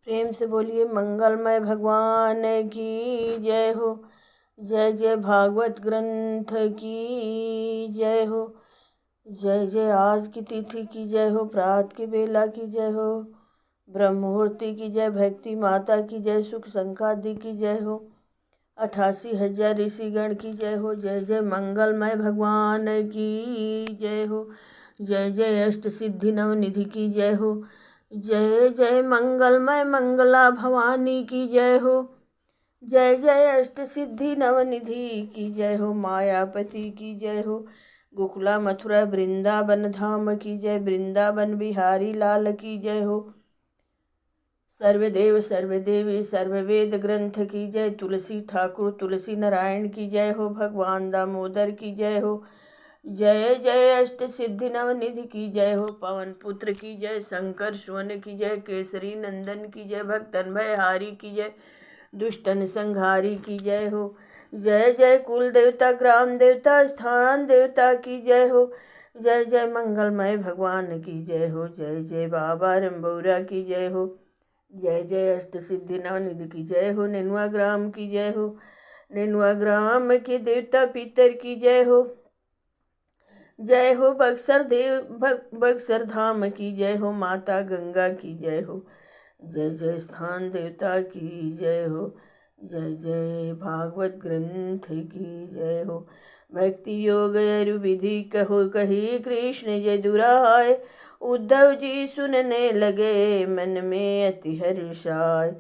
प्रेम से बोलिए मंगलमय भगवान की जय हो। जय जय भागवत ग्रंथ की जय हो। जय जय आज की तिथि की जय हो, प्रात की बेला की जय हो, ब्रह्म मुहूर्ति की जय, भक्ति माता की जय, सुख संकादि की जय हो, 88,000 ऋषिगण की जय हो। जय जय मंगलमय भगवान की जय हो। जय जय अष्ट सिद्धि नवनिधि की जय हो। जय जय मंगलमय मंगला भवानी की जय हो। जय जय अष्ट सिद्धि नवनिधि की जय हो, मायापति की जय हो, गोकुला मथुरा वृंदावन धाम की जय, वृंदावन बिहारी लाल की जय हो। सर्वदेव सर्वदेवी सर्ववेद ग्रंथ की जय, तुलसी ठाकुर तुलसी नारायण की जय हो, भगवान दामोदर की जय हो। जय जय अष्ट सिद्धि नवनिधि की जय हो, पवन पुत्र की जय, शंकर सुवन की जय, केसरी नंदन की जय, भक्तन भयहारी की जय, दुष्टन संहारी की जय हो। जय जय कुल देवता ग्राम देवता स्थान देवता की जय हो। जय जय मंगलमय भगवान की जय हो। जय जय बाबा रंबौरा की जय हो। जय जय अष्ट सिद्धि नवनिधि की जय हो, नेनुआ ग्राम की जय हो, नेनुआ ग्राम के देवता पितर की जय हो। जय हो बक्सर धाम की जय हो, माता गंगा की जय हो। जय जय स्थान देवता की जय हो। जय जय भागवत ग्रंथ की जय हो। भक्ति योग विधि कहो कही कृष्ण जय दुराय, उद्धव जी सुनने लगे मन में अति हर्षाय।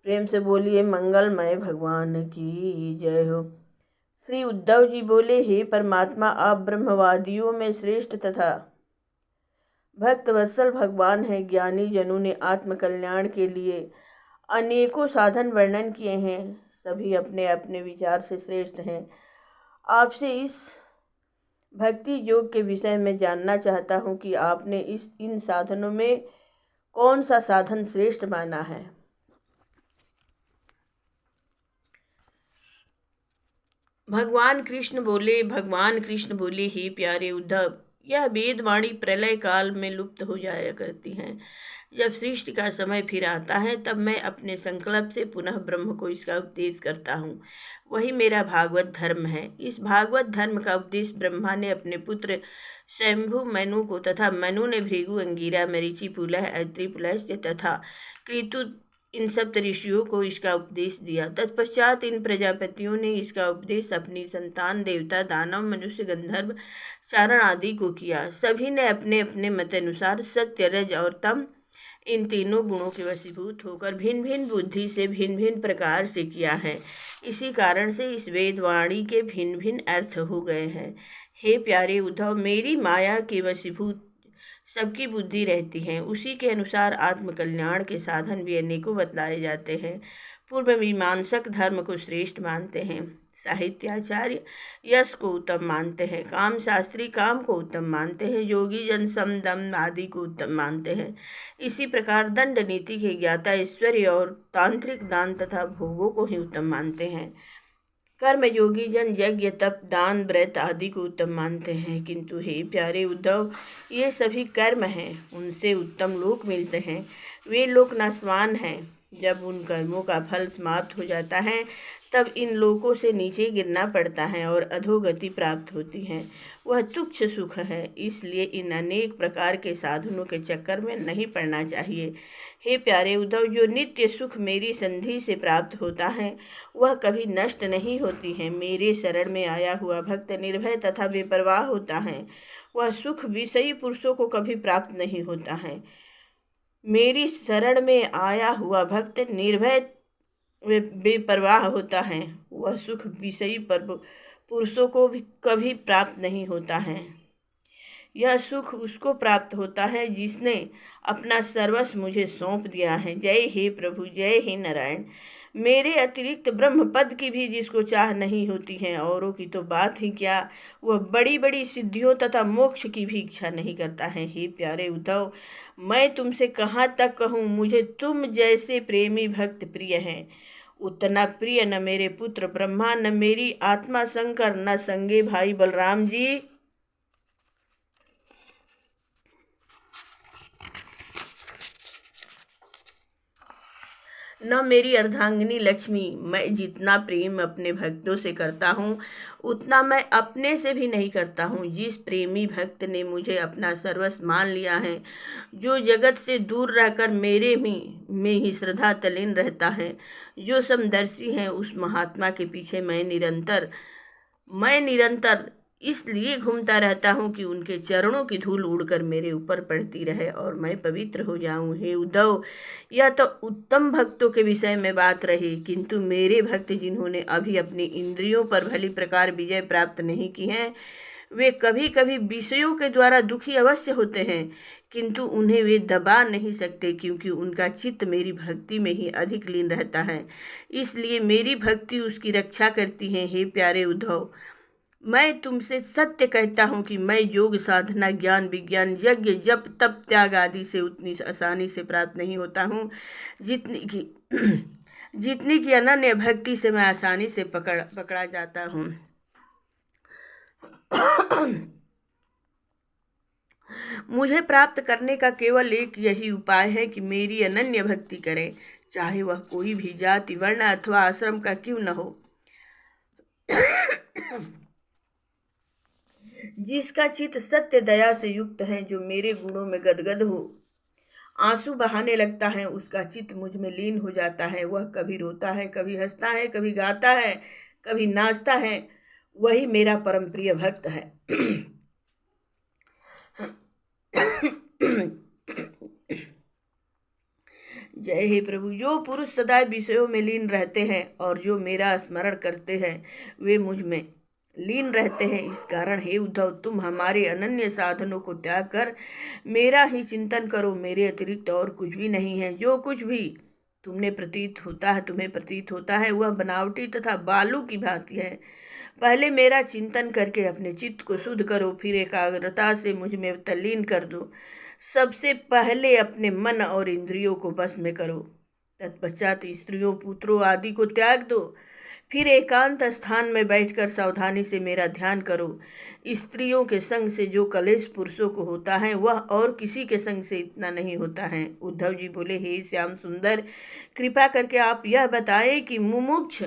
प्रेम से बोलिए मंगलमय भगवान की जय हो। श्री उद्धव जी बोले, हे परमात्मा, आप ब्रह्मवादियों में श्रेष्ठ तथा भक्त वत्सल भगवान है। ज्ञानी जनों ने आत्म कल्याण के लिए अनेकों साधन वर्णन किए हैं, सभी अपने अपने विचार से श्रेष्ठ हैं। आपसे इस भक्ति योग के विषय में जानना चाहता हूँ कि आपने इन साधनों में कौन सा साधन श्रेष्ठ माना है। भगवान कृष्ण बोले, हे प्यारे उद्धव, यह वेदवाणी प्रलय काल में लुप्त हो जाया करती हैं। जब सृष्टि का समय फिर आता है तब मैं अपने संकल्प से पुनः ब्रह्म को इसका उपदेश करता हूँ। वही मेरा भागवत धर्म है। इस भागवत धर्म का उपदेश ब्रह्मा ने अपने पुत्र स्वयंभू मनु को तथा मनु ने भृगु अंगिरा मरीचि पुलह अत्रि पुलस्त्य तथा कृतु इन सप्त ऋषियों को इसका उपदेश दिया। तत्पश्चात इन प्रजापतियों ने इसका उपदेश अपनी संतान देवता दानव मनुष्य गंधर्व चारण आदि को किया। सभी ने अपने अपने मत अनुसार सत्य रज और तम इन तीनों गुणों के वशीभूत होकर भिन्न भिन्न बुद्धि से भिन्न भिन्न प्रकार से किया है। इसी कारण से इस वेदवाणी के भिन्न भिन्न अर्थ हो गए हैं। हे प्यारे उद्धव, मेरी माया के वशीभूत सबकी बुद्धि रहती है। उसी के अनुसार आत्मकल्याण के साधन भी अनेकों बतलाए जाते हैं। पूर्व मीमांसक धर्म को श्रेष्ठ मानते हैं, साहित्याचार्य यश को उत्तम मानते हैं, काम शास्त्री काम को उत्तम मानते हैं, योगी जन सम दम आदि को उत्तम मानते हैं। इसी प्रकार दंड नीति के ज्ञाता ऐश्वर्य और तांत्रिक दान तथा भोगों को ही उत्तम मानते हैं। कर्म योगी जन यज्ञ तप दान व्रत आदि को उत्तम मानते हैं। किंतु हे प्यारे उद्धव, ये सभी कर्म हैं, उनसे उत्तम लोक मिलते हैं। वे लोक नाशवान हैं। जब उन कर्मों का फल समाप्त हो जाता है तब इन लोकों से नीचे गिरना पड़ता है और अधोगति प्राप्त होती है। वह तुच्छ सुख है। इसलिए इन अनेक प्रकार के साधनों के चक्कर में नहीं पड़ना चाहिए। हे प्यारे उद्धव, जो नित्य सुख मेरी संधि से प्राप्त होता है वह कभी नष्ट नहीं होती है। मेरे शरण में आया हुआ भक्त निर्भय तथा बेपरवाह होता है। वह सुख विषयी पुरुषों को कभी प्राप्त नहीं होता है। मेरी शरण में आया हुआ भक्त निर्भय बेपरवाह होता है। वह सुख विषयी पुरुषों को भी कभी प्राप्त नहीं होता है। यह सुख उसको प्राप्त होता है जिसने अपना सर्वस्व मुझे सौंप दिया है। जय हे प्रभु, जय हे नारायण। मेरे अतिरिक्त ब्रह्म पद की भी जिसको चाह नहीं होती है, औरों की तो बात ही क्या, वह बड़ी बड़ी सिद्धियों तथा मोक्ष की भी इच्छा नहीं करता है। हे प्यारे उद्धव, मैं तुमसे कहाँ तक कहूँ, मुझे तुम जैसे प्रेमी भक्त प्रिय हैं। उतना प्रिय न मेरे पुत्र ब्रह्मा, न मेरी आत्मा शंकर, न संगे भाई बलराम जी। न मेरी अर्धांगिनी लक्ष्मी। मैं जितना प्रेम अपने भक्तों से करता हूँ उतना मैं अपने से भी नहीं करता हूँ। जिस प्रेमी भक्त ने मुझे अपना सर्वस्व मान लिया है, जो जगत से दूर रहकर मेरे में ही श्रद्धा तल्लीन रहता है, जो समदर्शी है, उस महात्मा के पीछे मैं निरंतर इसलिए घूमता रहता हूँ कि उनके चरणों की धूल उड़कर मेरे ऊपर पड़ती रहे और मैं पवित्र हो जाऊं। हे उद्धव, यह तो उत्तम भक्तों के विषय में बात रही, किंतु मेरे भक्त जिन्होंने अभी अपनी इंद्रियों पर भली प्रकार विजय प्राप्त नहीं की है, वे कभी कभी विषयों के द्वारा दुखी अवश्य होते हैं, किंतु उन्हें वे दबा नहीं सकते, क्योंकि उनका चित्त मेरी भक्ति में ही अधिक लीन रहता है। इसलिए मेरी भक्ति उसकी रक्षा करती है। हे प्यारे उद्धव, मैं तुमसे सत्य कहता हूँ कि मैं योग साधना ज्ञान विज्ञान यज्ञ जप तप त्याग आदि से उतनी आसानी से प्राप्त नहीं होता हूँ जितनी की जितनी की अनन्य भक्ति से मैं आसानी से पकड़ा जाता हूँ। मुझे प्राप्त करने का केवल एक यही उपाय है कि मेरी अनन्य भक्ति करें, चाहे वह कोई भी जाति वर्ण अथवा आश्रम का क्यों न हो। जिसका चित्त सत्य दया से युक्त है, जो मेरे गुणों में गदगद हो आंसू बहाने लगता है, उसका चित्त मुझ में लीन हो जाता है। वह कभी रोता है, कभी हंसता है, कभी गाता है, कभी नाचता है, वही मेरा परम प्रिय भक्त है। जय हे प्रभु। जो पुरुष सदा विषयों में लीन रहते हैं और जो मेरा स्मरण करते हैं, वे मुझ में लीन रहते हैं। इस कारण हे उद्धव, तुम हमारे अनन्य साधनों को त्याग कर मेरा ही चिंतन करो। मेरे अतिरिक्त और कुछ भी नहीं है। जो कुछ भी तुम्हें प्रतीत होता है वह बनावटी तथा बालू की भांति है। पहले मेरा चिंतन करके अपने चित्त को शुद्ध करो, फिर एकाग्रता से मुझ में तल्लीन कर दो। सबसे पहले अपने मन और इंद्रियों को बस में करो, तत्पश्चात स्त्रियों पुत्रों आदि को त्याग दो। फिर एकांत स्थान में बैठकर सावधानी से मेरा ध्यान करो। स्त्रियों के संग से जो कलेश पुरुषों को होता है, वह और किसी के संग से इतना नहीं होता है। उद्धव जी बोले, हे श्याम सुंदर, कृपा करके आप यह बताएं कि मुमुक्ष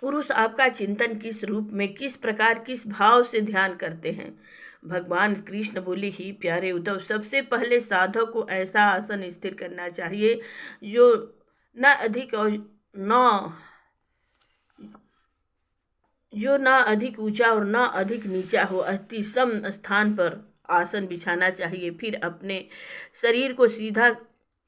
पुरुष आपका चिंतन किस रूप में, किस प्रकार, किस भाव से ध्यान करते हैं। भगवान कृष्ण बोले, ही प्यारे उद्धव, सबसे पहले साधक को ऐसा आसन स्थिर करना चाहिए जो न अधिक और न अधिक ऊंचा और न अधिक नीचा हो। अति सम स्थान पर आसन बिछाना चाहिए। फिर अपने शरीर को सीधा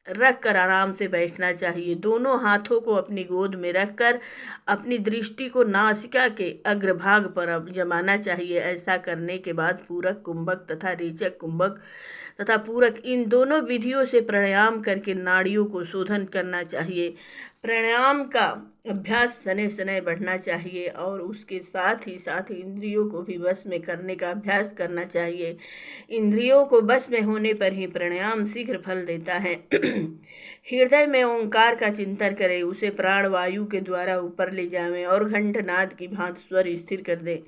रख कर आराम से बैठना चाहिए। दोनों हाथों को अपनी गोद में रखकर अपनी दृष्टि को नासिका के अग्रभाग पर जमाना चाहिए। ऐसा करने के बाद पूरक कुंभक तथा रेचक कुंभक तथा पूरक, इन दोनों विधियों से प्राणायाम करके नाड़ियों को शोधन करना चाहिए। प्राणायाम का अभ्यास शनै शनै बढ़ना चाहिए और उसके साथ ही इंद्रियों को भी वश में करने का अभ्यास करना चाहिए। इंद्रियों को वश में होने पर ही प्राणायाम शीघ्र फल देता है। हृदय में ओंकार का चिंतन करें, उसे प्राण वायु के द्वारा ऊपर ले जावें और घंटनाद की भांति स्वर स्थिर कर दें।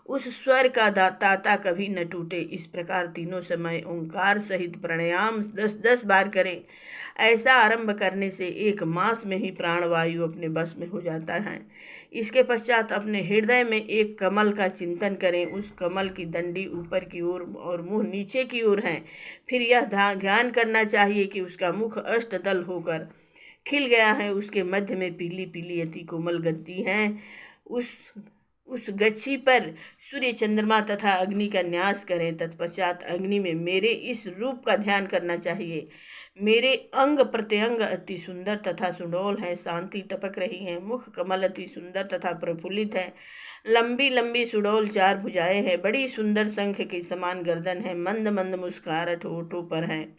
उस स्वर का ताता कभी न टूटे। इस प्रकार तीनों समय ओंकार सहित प्राणायाम 10-10 बार करें। ऐसा आरंभ करने से 1 मास में ही प्राणवायु अपने बस में हो जाता है। इसके पश्चात अपने हृदय में एक कमल का चिंतन करें। उस कमल की डंडी ऊपर की ओर और मुंह नीचे की ओर है। फिर यह ध्यान करना चाहिए कि उसका मुख अष्टदल होकर खिल गया है। उसके मध्य में पीली पीली अति कोमल गद्दी है। उस गच्छी पर सूर्य चंद्रमा तथा अग्नि का न्यास करें। तत्पश्चात अग्नि में मेरे इस रूप का ध्यान करना चाहिए। मेरे अंग प्रत्यंग अति सुंदर तथा सुडौल है, शांति टपक रही है। मुख कमल अति सुंदर तथा प्रफुल्लित है। लंबी लंबी सुडौल 4 भुजाएं हैं। बड़ी सुंदर शंख के समान गर्दन है। मंद मंद मुस्कुराहट होठों पर है।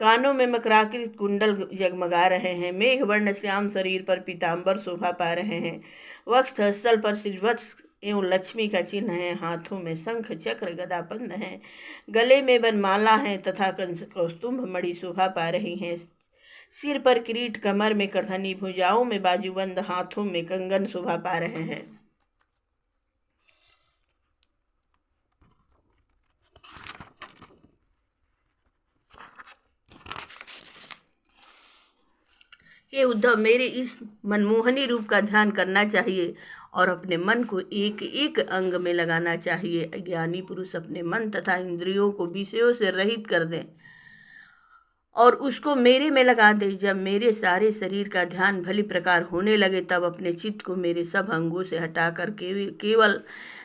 कानों में मकराकृत कुंडल जगमगा रहे हैं। मेघ वर्ण श्याम शरीर पर पीताम्बर शोभा पा रहे हैं। वक्ष स्थल पर श्रीवत्स एवं लक्ष्मी का चिन्ह है। हाथों में शंख चक्र गदा पद्म है। गले में वनमाला है तथा कौस्तुभ मणि शोभा पा रही हैं। सिर पर किरीट, कमर में करधनी, भुजाओं में बाजूबंद, हाथों में कंगन शोभा पा रहे हैं। हे उद्धव, मेरे इस मनमोहनी रूप का ध्यान करना चाहिए और अपने मन को एक एक अंग में लगाना चाहिए। ज्ञानी पुरुष अपने मन तथा इंद्रियों को विषयों से रहित कर दें और उसको मेरे में लगा दे। जब मेरे सारे शरीर का ध्यान भली प्रकार होने लगे, तब अपने चित्त को मेरे सब अंगों से हटाकर केवल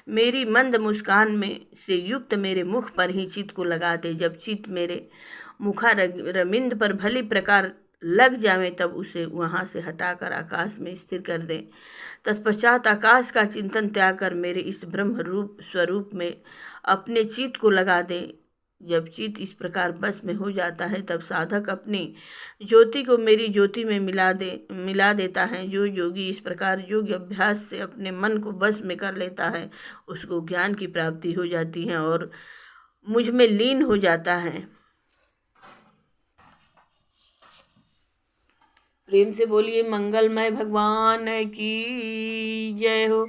मेरी मंद मुस्कान में से युक्त मेरे मुख पर ही चित्त को लगा दे। जब चित्त मेरे मुखारविंद पर भली प्रकार लग जावे, तब उसे वहाँ से हटाकर आकाश में स्थिर कर दें। तत्पश्चात आकाश का चिंतन त्याग कर मेरे इस ब्रह्म रूप स्वरूप में अपने चित्त को लगा दें। जब चित्त इस प्रकार बस में हो जाता है, तब साधक अपनी ज्योति को मेरी ज्योति में मिला देता है। जो योगी इस प्रकार योग अभ्यास से अपने मन को बस में कर लेता है, उसको ज्ञान की प्राप्ति हो जाती है और मुझ में लीन हो जाता है। प्रेम से बोलिए मंगलमय भगवान की जय हो।